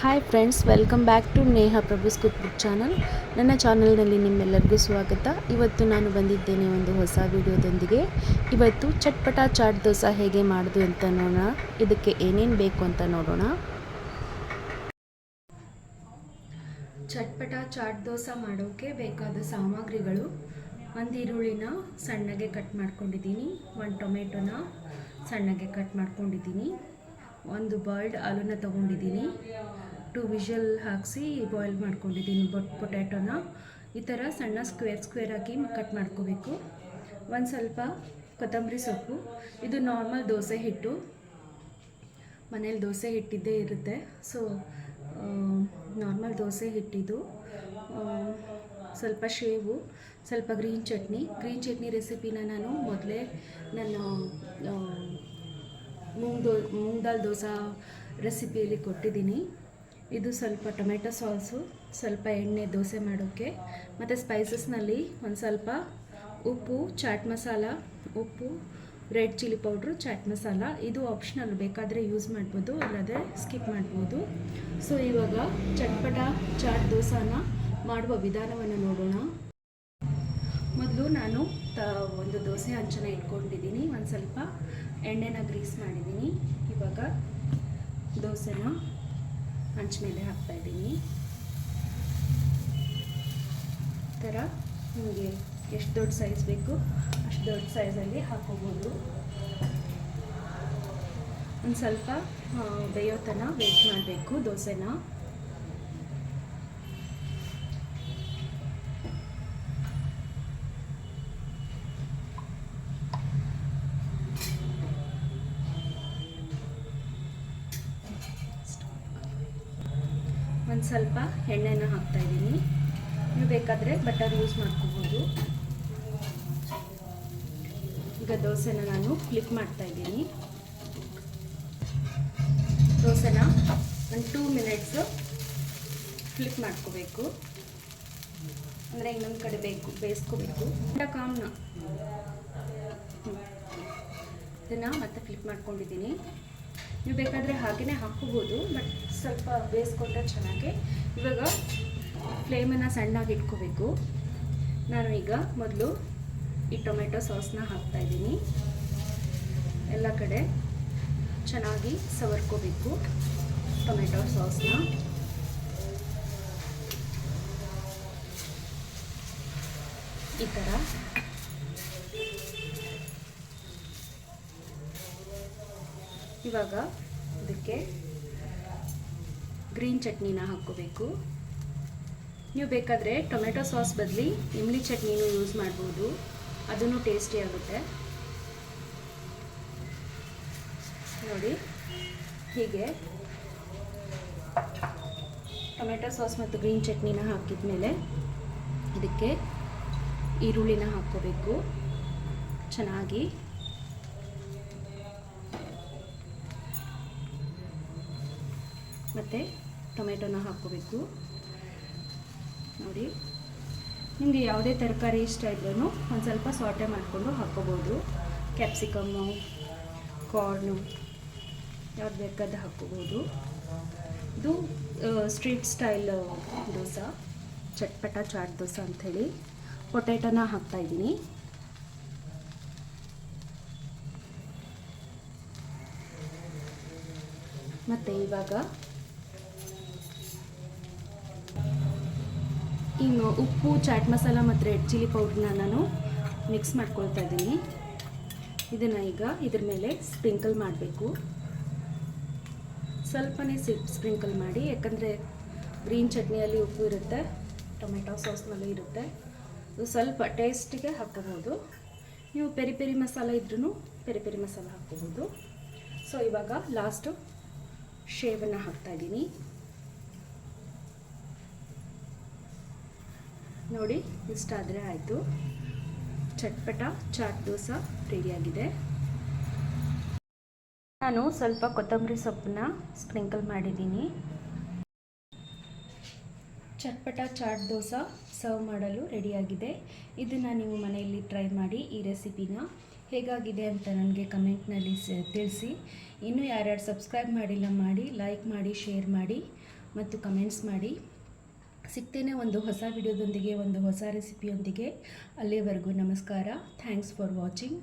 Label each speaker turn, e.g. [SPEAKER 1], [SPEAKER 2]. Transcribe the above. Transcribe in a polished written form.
[SPEAKER 1] Hi friends, welcome back to Neha Prabhu's cookbook channel. ನನ್ನ ಚಾನಲ್ನಲ್ಲಿ ನಿಮ್ಮೆಲ್ಲರಿಗೂ ಸ್ವಾಗತ. ಇವತ್ತು ನಾನು ಬಂದಿದ್ದೇನೆ ಒಂದು ಹೊಸ ವಿಡಿಯೋದೊಂದಿಗೆ. ಇವತ್ತು ಚಟ್ಪಟ ಚಾಟ್ ದೋಸೆ ಹೇಗೆ ಮಾಡೋದು ಅಂತ ನೋಡೋಣ. ಇದಕ್ಕೆ ಏನೇನು ಬೇಕು ಅಂತ ನೋಡೋಣ. ಚಟ್ಪಟ ಚಾಟ್ ದೋಸೆ ಮಾಡೋಕ್ಕೆ ಬೇಕಾದ ಸಾಮಗ್ರಿಗಳು: ಒಂದು ಈರುಳ್ಳಿನ ಸಣ್ಣಗೆ ಕಟ್ ಮಾಡ್ಕೊಂಡಿದ್ದೀನಿ, ಒಂದು ಟೊಮೆಟೊನ ಸಣ್ಣಗೆ ಕಟ್ ಮಾಡ್ಕೊಂಡಿದ್ದೀನಿ, ಒಂದು ಬಾಯ್ಲ್ಡ್ ಆಲೂನ ತೊಗೊಂಡಿದ್ದೀನಿ, 2 ವಿಷಲ್ ಹಾಕಿಸಿ ಬಾಯ್ಲ್ ಮಾಡ್ಕೊಂಡಿದ್ದೀನಿ ಪೊಟ್ಯಾಟೊನ. ಈ ಥರ ಸಣ್ಣ ಸ್ಕ್ವೇರ್ ಆಗಿ ಕಟ್ ಮಾಡ್ಕೋಬೇಕು. ಒಂದು ಸ್ವಲ್ಪ ಕೊತ್ತಂಬರಿ ಸೊಪ್ಪು. ಇದು ನಾರ್ಮಲ್ ದೋಸೆ ಹಿಟ್ಟು, ಮನೇಲಿ ದೋಸೆ ಹಿಟ್ಟಿದ್ದೇ ಇರುತ್ತೆ. ಸೊ ನಾರ್ಮಲ್ ದೋಸೆ ಹಿಟ್ಟಿದು. ಸ್ವಲ್ಪ ಶೇವು, ಸ್ವಲ್ಪ ಗ್ರೀನ್ ಚಟ್ನಿ ರೆಸಿಪಿನ ನಾನು ಮೊದಲೇ ನನ್ನ ಮೂಂಗ್ ದಾಲ್ ದೋಸೆ ರೆಸಿಪಿಯಲ್ಲಿ ಕೊಟ್ಟಿದ್ದೀನಿ. ಇದು ಸ್ವಲ್ಪ ಟೊಮೆಟೊ ಸಾಸು, ಸ್ವಲ್ಪ ಎಣ್ಣೆ ದೋಸೆ ಮಾಡೋಕ್ಕೆ, ಮತ್ತು ಸ್ಪೈಸಸ್ನಲ್ಲಿ ಒಂದು ಸ್ವಲ್ಪ ಉಪ್ಪು, ಚಾಟ್ ಮಸಾಲ, ಉಪ್ಪು, red chilli powder, chaat masala. ಇದು ಆಪ್ಷನಲ್, ಬೇಕಾದರೆ ಯೂಸ್ ಮಾಡ್ಬೋದು, ಅಲ್ಲದೆ ಸ್ಕಿಪ್ ಮಾಡ್ಬೋದು. ಸೊ ಇವಾಗ ಚಟ್ಪಟ ಚಾಟ್ ದೋಸೆನ ಮಾಡುವ ವಿಧಾನವನ್ನು ನೋಡೋಣ. ಮೊದಲು ನಾನು ಒಂದು ದೋಸೆ ಹಂಚನ ಇಟ್ಕೊಂಡಿದ್ದೀನಿ, ಒಂದು ಸ್ವಲ್ಪ ಎಣ್ಣೆನ ಗ್ರೀಸ್ ಮಾಡಿದ್ದೀನಿ. ಇವಾಗ ದೋಸೆನ ಹಂಚ ಮೇಲೆ ಹಾಕ್ತಾಯಿದ್ದೀನಿ. ಈ ಥರ ನಿಮಗೆ ಎಷ್ಟು ದೊಡ್ಡ ಸೈಜ್ ಬೇಕು ಅಷ್ಟು ದೊಡ್ಡ ಸೈಜಲ್ಲಿ ಹಾಕೋಬೋದು. ಒಂದು ಸ್ವಲ್ಪ ಬೇಯೋ ತನಕ ವೇಟ್ ಮಾಡಬೇಕು ದೋಸೆನ. ಒಂದು ಸ್ವಲ್ಪ ಎಣ್ಣೆನ ಹಾಕ್ತಾಯಿದ್ದೀನಿ. ನೀವು ಬೇಕಾದರೆ ಬಟರ್ ಯೂಸ್ ಮಾಡ್ಕೋಬೋದು. ಈಗ ದೋಸೆನ ನಾನು ಫ್ಲಿಪ್ ಮಾಡ್ತಾಯಿದ್ದೀನಿ. ದೋಸೆನ ಒಂದು 2 ಮಿನಿಟ್ಸು ಫ್ಲಿಪ್ ಮಾಡ್ಕೋಬೇಕು, ಅಂದರೆ ಇನ್ನೊಂದು ಕಡೆ ಬೇಯಿಸ್ಕೋಬೇಕು. ಕಾಮ್ನ ಇದನ್ನು ಮತ್ತೆ ಫ್ಲಿಪ್ ಮಾಡ್ಕೊಂಡಿದ್ದೀನಿ. ನೀವು ಬೇಕಾದರೆ ಹಾಗೆಯೇ ಹಾಕ್ಕೋಬೋದು, ಬಟ್ ಸ್ವಲ್ಪ ಬೇಯಿಸ್ಕೊಂಡ್ರೆ ಚೆನ್ನಾಗಿ. ಇವಾಗ ಫ್ಲೇಮನ್ನು ಸಣ್ಣಾಗಿ ಇಟ್ಕೋಬೇಕು. ನಾನು ಈಗ ಮೊದಲು ಈ ಟೊಮೆಟೊ ಸಾಸ್ನ ಹಾಕ್ತಾಯಿದ್ದೀನಿ. ಎಲ್ಲ ಕಡೆ ಚೆನ್ನಾಗಿ ಸವರ್ಕೋಬೇಕು ಟೊಮೆಟೊ ಸಾಸ್ನ. ಈ ಥರ ಇವಾಗ ಇದಕ್ಕೆ ಗ್ರೀನ್ ಚಟ್ನಿನ ಹಾಕ್ಕೋಬೇಕು. ನೀವು ಬೇಕಾದರೆ ಟೊಮೆಟೊ ಸಾಸ್ ಬದಲಿ ಇಮ್ಲಿ ಚಟ್ನಿನೂ ಯೂಸ್ ಮಾಡ್ಬೋದು, ಅದೂ ಟೇಸ್ಟಿ ಆಗುತ್ತೆ. ನೋಡಿ, ಹೀಗೆ ಟೊಮೆಟೊ ಸಾಸ್ ಮತ್ತು ಗ್ರೀನ್ ಚಟ್ನಿನ ಹಾಕಿದ ಮೇಲೆ ಇದಕ್ಕೆ ಈರುಳ್ಳಿನ ಹಾಕ್ಕೋಬೇಕು ಚೆನ್ನಾಗಿ. ಮತ್ತು ಟೊಮೆಟೊನ ಹಾಕ್ಕೋಬೇಕು. ನೋಡಿ, ನಿಮಗೆ ಯಾವುದೇ ತರಕಾರಿ ಇಷ್ಟ ಇದ್ರೂ ಒಂದು ಸ್ವಲ್ಪ ಸಾಟೆ ಮಾಡಿಕೊಂಡು ಹಾಕ್ಕೋಬೋದು. ಕ್ಯಾಪ್ಸಿಕಮ್ಮು, ಕಾರ್ನು, ಯಾವ್ದು ಬೇಕಾದ ಹಾಕ್ಕೋಬೋದು. ಇದು ಸ್ಟ್ರೀಟ್ ಸ್ಟೈಲ್ ದೋಸೆ, ಚಟ್ಪಟ ಚಾಟ್ ದೋಸೆ ಅಂಥೇಳಿ. ಪೊಟ್ಯಾಟೊನ ಹಾಕ್ತಾಯಿದ್ದೀನಿ. ಮತ್ತು ಇವಾಗ ಇನ್ನು ಉಪ್ಪು, ಚಾಟ್ ಮಸಾಲ ಮತ್ತು ರೆಡ್ ಚಿಲ್ಲಿ ಪೌಡ್ರನ್ನ ನಾನು ಮಿಕ್ಸ್ ಮಾಡ್ಕೊಳ್ತಾ ಇದ್ದೀನಿ. ಇದನ್ನು ಈಗ ಇದ್ರ ಮೇಲೆ ಸ್ಪ್ರಿಂಕಲ್ ಮಾಡಬೇಕು. ಸ್ವಲ್ಪನೇ ಸ್ಪ್ರಿಂಕಲ್ ಮಾಡಿ, ಯಾಕಂದರೆ ಗ್ರೀನ್ ಚಟ್ನಿಯಲ್ಲಿ ಉಪ್ಪು ಇರುತ್ತೆ, ಟೊಮೆಟೊ ಸಾಸ್ನಲ್ಲೂ ಇರುತ್ತೆ. ಸ್ವಲ್ಪ ಟೇಸ್ಟಿಗೆ ಹಾಕ್ಕೋಬೋದು. ನೀವು ಪೆರಿ ಮಸಾಲ ಇದ್ರೂ ಪೆರಿ ಮಸಾಲ ಹಾಕ್ಕೋಬೋದು. ಸೊ ಇವಾಗ ಲಾಸ್ಟು ಶೇವನ್ನು ಹಾಕ್ತಾಯಿದ್ದೀನಿ. ನೋಡಿ, ಇಷ್ಟಾದರೆ ಆಯಿತು. ಚಟ್ಪಟ ಚಾಟ್ ದೋಸೆ ರೆಡಿಯಾಗಿದೆ. ನಾನು ಸ್ವಲ್ಪ ಕೊತ್ತಂಬರಿ ಸೊಪ್ಪನ್ನ ಸ್ಪ್ರಿಂಕಲ್ ಮಾಡಿದ್ದೀನಿ. ಚಟ್ಪಟ ಚಾಟ್ ದೋಸೆ ಸರ್ವ್ ಮಾಡಲು ರೆಡಿಯಾಗಿದೆ. ಇದನ್ನು ನೀವು ಮನೆಯಲ್ಲಿ ಟ್ರೈ ಮಾಡಿ. ಈ ರೆಸಿಪಿನ ಹೇಗಾಗಿದೆ ಅಂತ ನನಗೆ ಕಮೆಂಟ್ನಲ್ಲಿ ತಿಳಿಸಿ. ಇನ್ನೂ ಯಾರ್ಯಾರು ಸಬ್ಸ್ಕ್ರೈಬ್ ಮಾಡಿಲ್ಲ ಮಾಡಿ, ಲೈಕ್ ಮಾಡಿ, ಶೇರ್ ಮಾಡಿ. ಮತ್ತು ಕಮೆಂಟ್ಸ್ ಮಾಡಿ. ಸಿಗ್ತೇನೆ ಒಂದು ಹೊಸ ವಿಡಿಯೋದೊಂದಿಗೆ, ಒಂದು ಹೊಸ ರೆಸಿಪಿಯೊಂದಿಗೆ. ಅಲ್ಲಿಯವರೆಗೂ ನಮಸ್ಕಾರ. Thanks for watching.